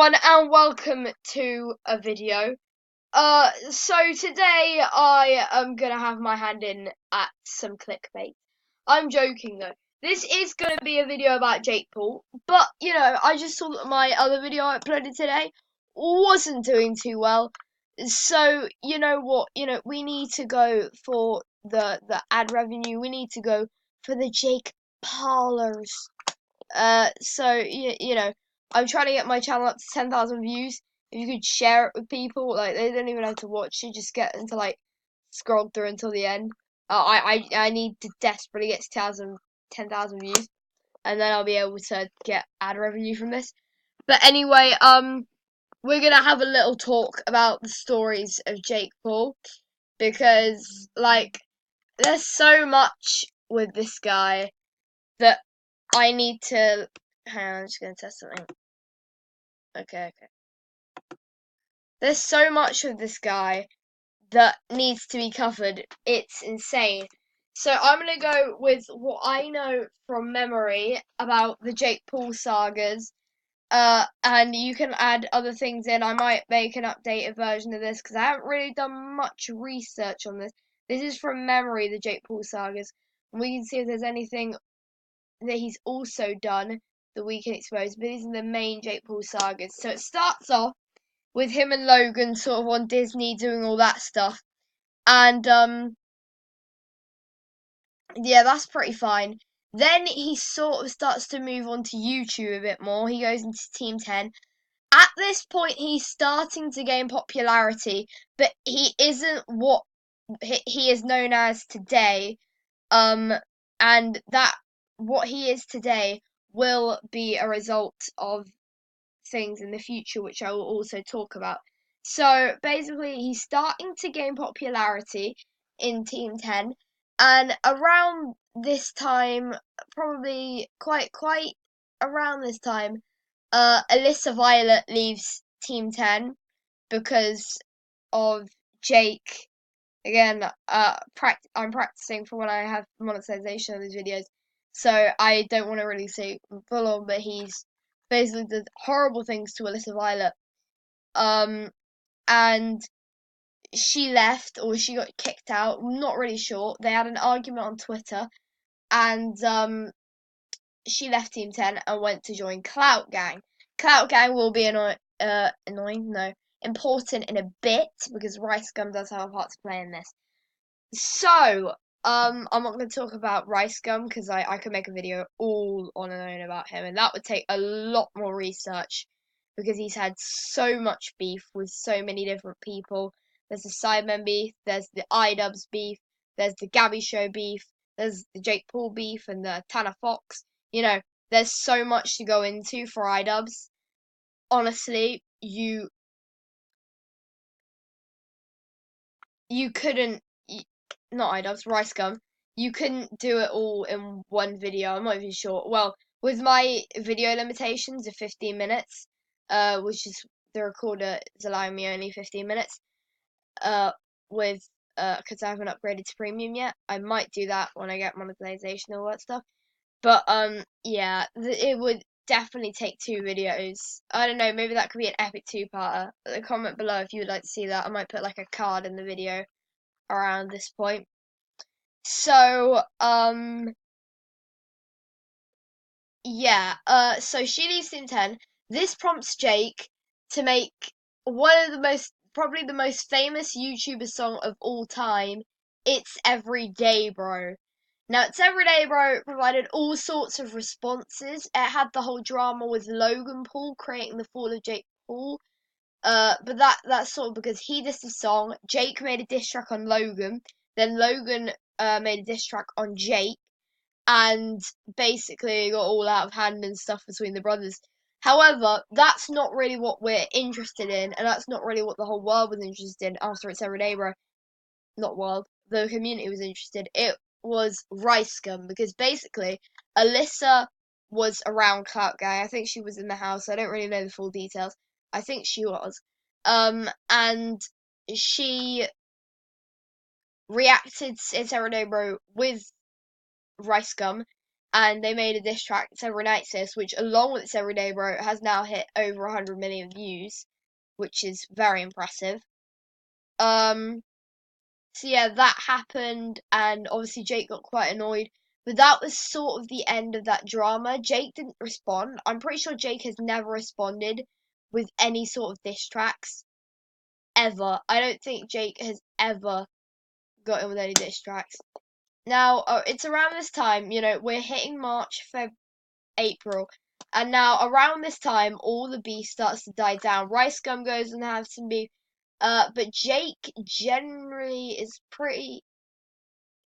everyone and welcome to a video. So today I am gonna have my hand in at some clickbait. I'm joking though. This is gonna be a video about Jake Paul, but I just saw that my other video I uploaded today wasn't doing too well. So you know what? We need to go for the ad revenue. We need to go for the Jake Paulers. So I'm trying to get my channel up to 10,000 views. If you could share it with people, like they don't even have to watch it, just get into scroll through until the end. I need to desperately get to 10,000 views, and then I'll be able to get ad revenue from this. But anyway, we're gonna have a little talk about the stories of Jake Paul because there's so much with this guy that I need to. Hang on, I'm just gonna test something. Okay. There's so much of this guy that needs to be covered. It's insane. So I'm gonna go with what I know from memory about the Jake Paul sagas. And you can add other things in. I might make an updated version of this because I haven't really done much research on this. This is from memory, the Jake Paul sagas. And we can see if there's anything that he's also done that we can expose. But these are the main Jake Paul sagas. So it starts off with him and Logan sort of on Disney doing all that stuff. And yeah, that's pretty fine. Then he sort of starts to move on to YouTube a bit more. He goes into Team 10. At this point, he's starting to gain popularity, but he isn't what he is known as today. And that what he is today will be a result of things in the future, which I will also talk about. So basically, he's starting to gain popularity in Team 10, and around this time, probably quite around this time, Alyssa Violet leaves Team 10 because of Jake. Again, I'm practicing for when I have monetization of these videos, so I don't want to really say full on, but he's basically did horrible things to Alyssa Violet. And she left or she got kicked out. I'm not really sure. They had an argument on Twitter, and she left Team 10 and went to join Clout Gang. Clout Gang will be annoying, no, important in a bit because Rice Gum does have a part to play in this. So, I'm not going to talk about Rice Gum because I could make a video all on and on about him, and that would take a lot more research because he's had so much beef with so many different people. There's the Sidemen beef, there's the iDubbbz beef, there's the Gabby Show beef, there's the Jake Paul beef, and the Tanner Fox. There's so much to go into for iDubbbz. Honestly, you couldn't. Not iDubbbz, Rice Gum. You couldn't do it all in one video. I'm not even sure. Well, with my video limitations of 15 minutes, which is the recorder is allowing me only 15 minutes, with because I haven't upgraded to premium yet. I might do that when I get monetization and all that stuff. But yeah, it would definitely take 2 videos. I don't know, maybe that could be an epic 2-parter. Comment below if you would like to see that. I might put like a card in the video around this point. So, yeah, so she leaves Team 10. This prompts Jake to make probably the most famous YouTuber song of all time. It's Everyday Bro. Now, It's Everyday Bro provided all sorts of responses. It had the whole drama with Logan Paul creating the fall of Jake Paul. But that's sort of because he dissed the song. Jake made a diss track on Logan. Then Logan made a diss track on Jake, and basically got all out of hand and stuff between the brothers. However, that's not really what we're interested in, and that's not really what the whole world was interested in after It's Everyday Bro. Not world, the community was interested. It was Rice Gum, because basically Alyssa was around Clout Gang. I think she was in the house. I don't really know the full details. I think she was. And she reacted to It's Everyday Bro with Rice Gum, and they made a diss track, It's Every Night Sis, which along with It's Everyday Bro has now hit over 100 million views, which is very impressive. So yeah, that happened, and obviously Jake got quite annoyed. But that was sort of the end of that drama. Jake didn't respond. I'm pretty sure Jake has never responded with any sort of diss tracks ever. I don't think Jake has ever got in with any diss tracks. Now, it's around this time, we're hitting March, April, and now around this time, all the beef starts to die down. Rice Gum goes and has some beef, but Jake generally is pretty.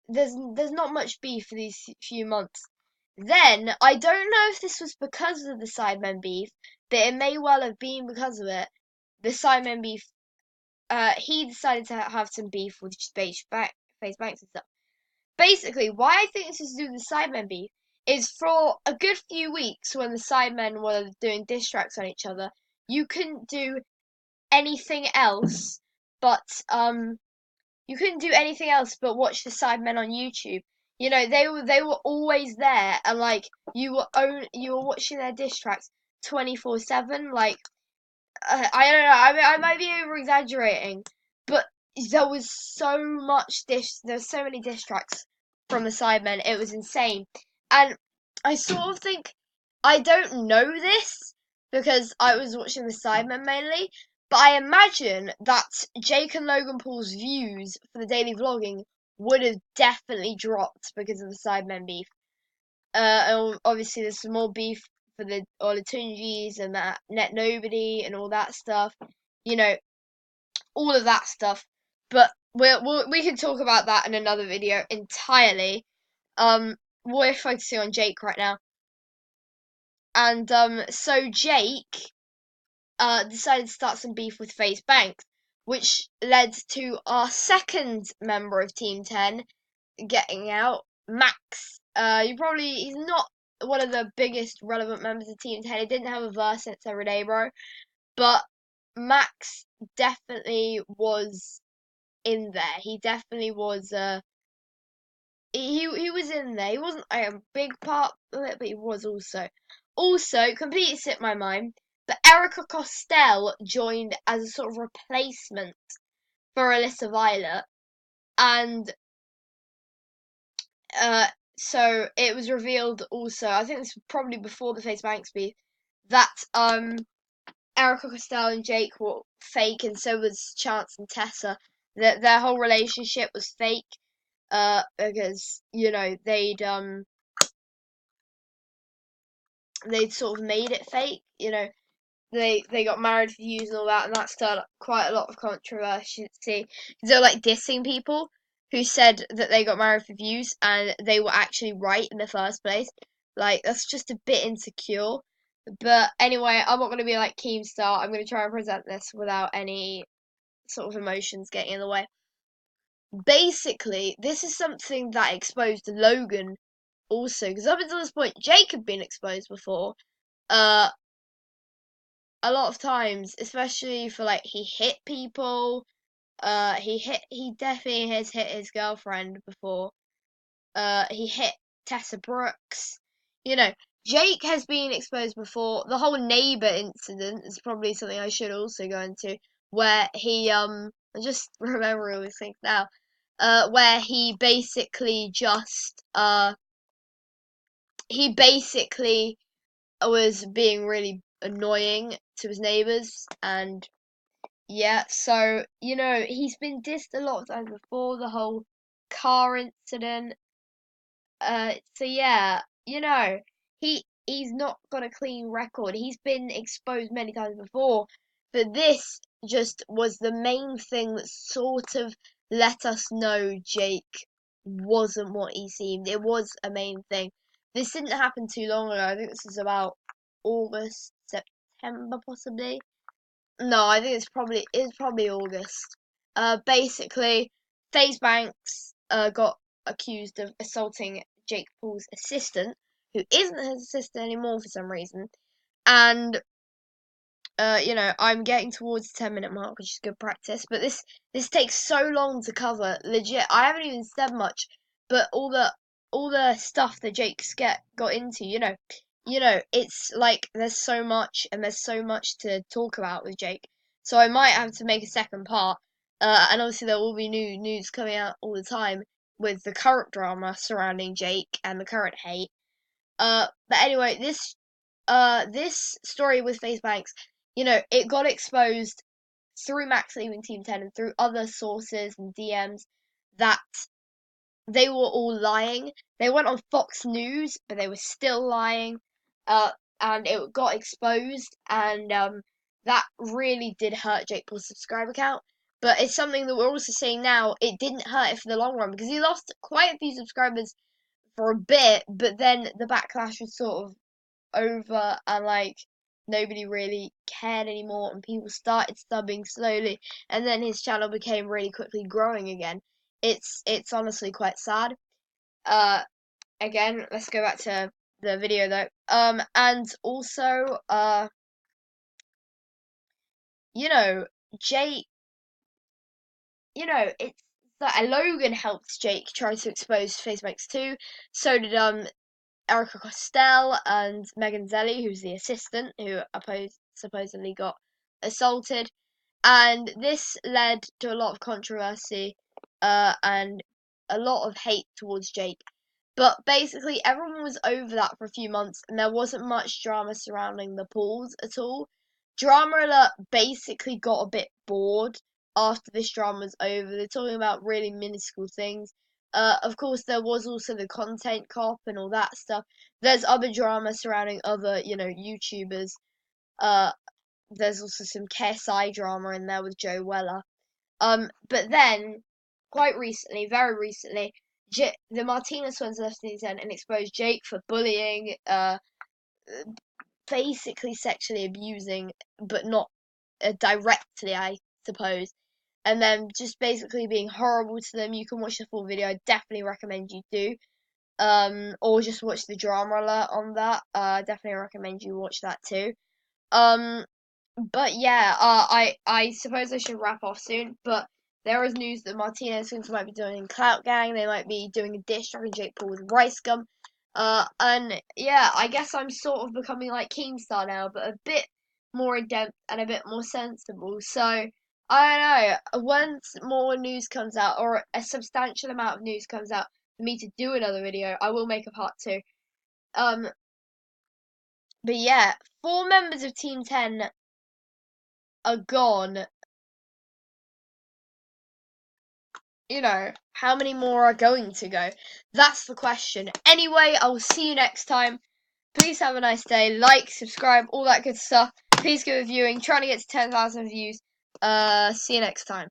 There's not much beef for these few months. Then I don't know if this was because of the Sidemen beef, but it may well have been because of it. The Sidemen beef. He decided to have some beef with FaZe Banks and stuff. Basically, why I think this is to do with the Sidemen beef is for a good few weeks when the Sidemen were doing diss tracks on each other, you couldn't do anything else but watch the Sidemen on YouTube. They were always there, and like you were watching their diss tracks 24/7. Like I don't know. I mean, I might be over exaggerating, but there's so many diss tracks from the Sidemen. It was insane, and I sort of think I don't know this because I was watching the Sidemen mainly, but I imagine that Jake and Logan Paul's views for the daily vlogging would have definitely dropped because of the Sidemen beef. And obviously there's some more beef for the Olatunjis and that Net Nobody and all that stuff. You know, all of that stuff. But we can talk about that in another video entirely. We're focusing on Jake right now. And so Jake decided to start some beef with FaZe Banks, which led to our second member of Team 10 getting out, Max. He's not one of the biggest relevant members of Team 10. He didn't have a verse since Everyday Bro, but Max definitely was in there. He definitely was. He was in there. He wasn't a big part of it, but he was also. Also, completely slipped my mind, but Erica Costell joined as a sort of replacement for Alyssa Violet, and so it was revealed also, I think this was probably before the FaZe Banks beef, that Erica Costell and Jake were fake, and so was Chance and Tessa. That their whole relationship was fake, because they'd sort of made it fake. They got married for views and all that, and that stirred up quite a lot of controversy. They're like dissing people who said that they got married for views and they were actually right in the first place. Like, that's just a bit insecure. But anyway, I'm not going to be like Keemstar. I'm going to try and present this without any sort of emotions getting in the way. Basically, this is something that exposed Logan also, because up until this point, Jake had been exposed before. Uh, a lot of times, especially for like he hit people. He definitely has hit his girlfriend before. He hit Tessa Brooks. Jake has been exposed before. The whole neighbor incident is probably something I should also go into, where I just remember all these things now. Where he basically was being really annoying to his neighbors, and yeah, so he's been dissed a lot of times before, the whole car incident. So yeah, he's not got a clean record. He's been exposed many times before, but this just was the main thing that sort of let us know Jake wasn't what he seemed. It was a main thing. This didn't happen too long ago. I think this is about August, September, possibly. No, I think it's probably August. Basically, FaZe Banks got accused of assaulting Jake Paul's assistant, who isn't his assistant anymore for some reason. And I'm getting towards the 10-minute mark, which is good practice. But this takes so long to cover. Legit, I haven't even said much, but all the all the stuff that Jake's got into, it's like there's so much and there's so much to talk about with Jake. So I might have to make a second part. And obviously there will be new news coming out all the time with the current drama surrounding Jake and the current hate. But anyway, this story with FaZe Banks, it got exposed through Max leaving Team 10 and through other sources and DMs that they were all lying. They went on Fox News, but they were still lying. And it got exposed, and that really did hurt Jake Paul's subscriber count. But it's something that we're also seeing now. It didn't hurt it for the long run because he lost quite a few subscribers for a bit, but then the backlash was sort of over, and like nobody really cared anymore, and people started subbing slowly, and then his channel became really quickly growing again. It's honestly quite sad. Uh, Again, let's go back to the video though. And also, you know, Jake, it's that Logan helped Jake try to expose FaZe Banks too. So did Erica Costell and Megan Zelly, who's the assistant who supposedly got assaulted. And this led to a lot of controversy and a lot of hate towards Jake. But basically, everyone was over that for a few months, and there wasn't much drama surrounding the pools at all. Drama Alert basically got a bit bored after this drama was over. They're talking about really minuscule things. Of course, there was also the content cop and all that stuff. There's other drama surrounding other, YouTubers. Uh, there's also some KSI drama in there with Joe Weller. But then, quite recently, very recently, the Martinez twins left Team 10 and exposed Jake for bullying, basically sexually abusing, but not directly, I suppose. And then just basically being horrible to them. You can watch the full video. I definitely recommend you do. Or just watch the drama alert on that. Definitely recommend you watch that too. But yeah, I suppose I should wrap off soon. But there is news that Martinez twins might be doing Clout Gang. They might be doing a diss track on Jake Paul with Rice Gum. And yeah, I guess I'm sort of becoming like Keemstar now, but a bit more in depth and a bit more sensible. So I don't know. Once more news comes out, or a substantial amount of news comes out for me to do another video, I will make a part 2. But yeah, 4 members of Team 10 are gone. How many more are going to go? That's the question. Anyway, I will see you next time. Please have a nice day. Like, subscribe, all that good stuff. Please give a viewing. Trying to get to 10,000 views. See you next time.